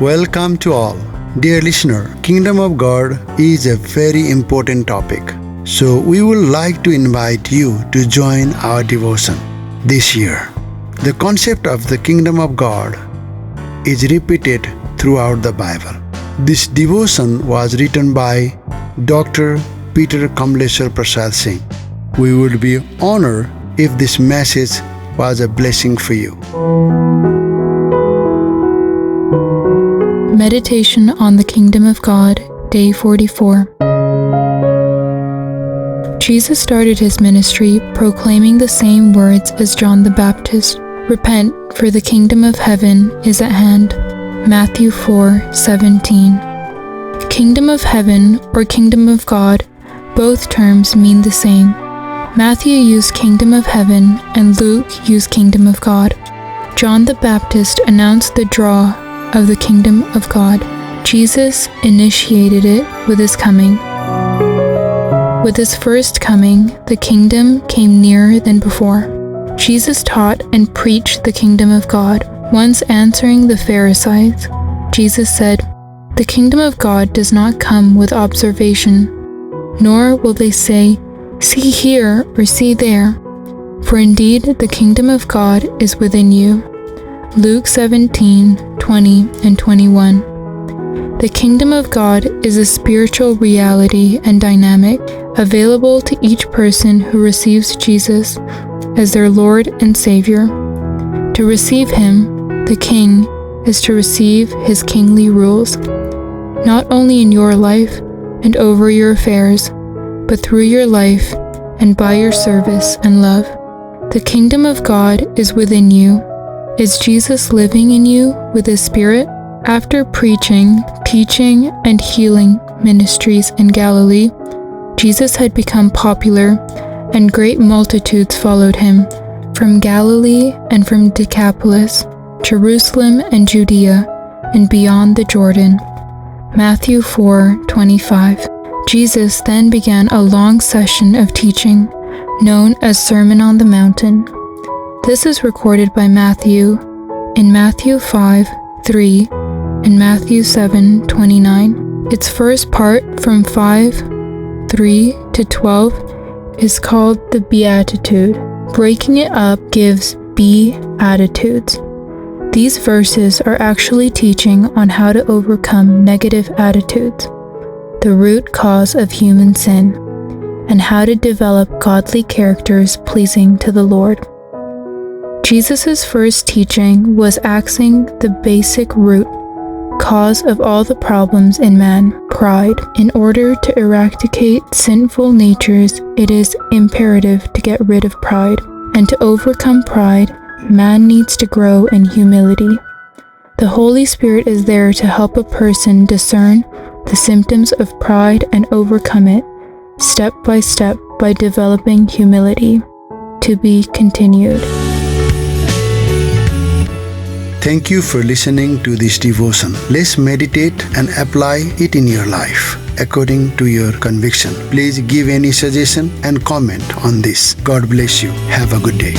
Welcome to all. Dear listener, Kingdom of God is a very important topic. So we would like to invite you to join our devotion this year. The concept of the Kingdom of God is repeated throughout the Bible. This devotion was written by Dr. Peter Kamleshwar Prasad Singh. We would be honored if this message was a blessing for you. Meditation on the Kingdom of God, Day 44. Jesus started his ministry proclaiming the same words as John the Baptist. Repent, for the kingdom of heaven is at hand. Matthew 4:17. Kingdom of heaven or kingdom of God, both terms mean the same. Matthew used kingdom of heaven and Luke used kingdom of God. John the Baptist announced the draw of the kingdom of God. Jesus initiated it with his coming. With his first coming, the kingdom came nearer than before. Jesus taught and preached the kingdom of God. Once answering the Pharisees, Jesus said, "The kingdom of God does not come with observation, nor will they say, 'See here' or 'See there.' For indeed the kingdom of God is within you." Luke 17:20 and 21. The kingdom of God is a spiritual reality and dynamic available to each person who receives Jesus as their Lord and Savior. To receive him, the King, is to receive his kingly rules, not only in your life and over your affairs, but through your life and by your service and love. The kingdom of God is within you. Is Jesus living in you with his Spirit? After preaching, teaching, and healing ministries in Galilee, Jesus had become popular, and great multitudes followed him from Galilee and from Decapolis, Jerusalem and Judea, and beyond the Jordan. Matthew 4:25. Jesus then began a long session of teaching, known as Sermon on the Mountain. This is recorded by Matthew in Matthew 5:3 and Matthew 7:29. Its first part from 5:3 to 12 is called the Beatitude. Breaking it up gives Be-attitudes. These verses are actually teaching on how to overcome negative attitudes, the root cause of human sin, and how to develop godly characters pleasing to the Lord. Jesus' first teaching was axing the basic root cause of all the problems in man, pride. In order to eradicate sinful natures, it is imperative to get rid of pride. And to overcome pride, man needs to grow in humility. The Holy Spirit is there to help a person discern the symptoms of pride and overcome it, step by developing humility. To be continued. Thank you for listening to this devotion. Let's meditate and apply it in your life according to your conviction. Please give any suggestion and comment on this. God bless you. Have a good day.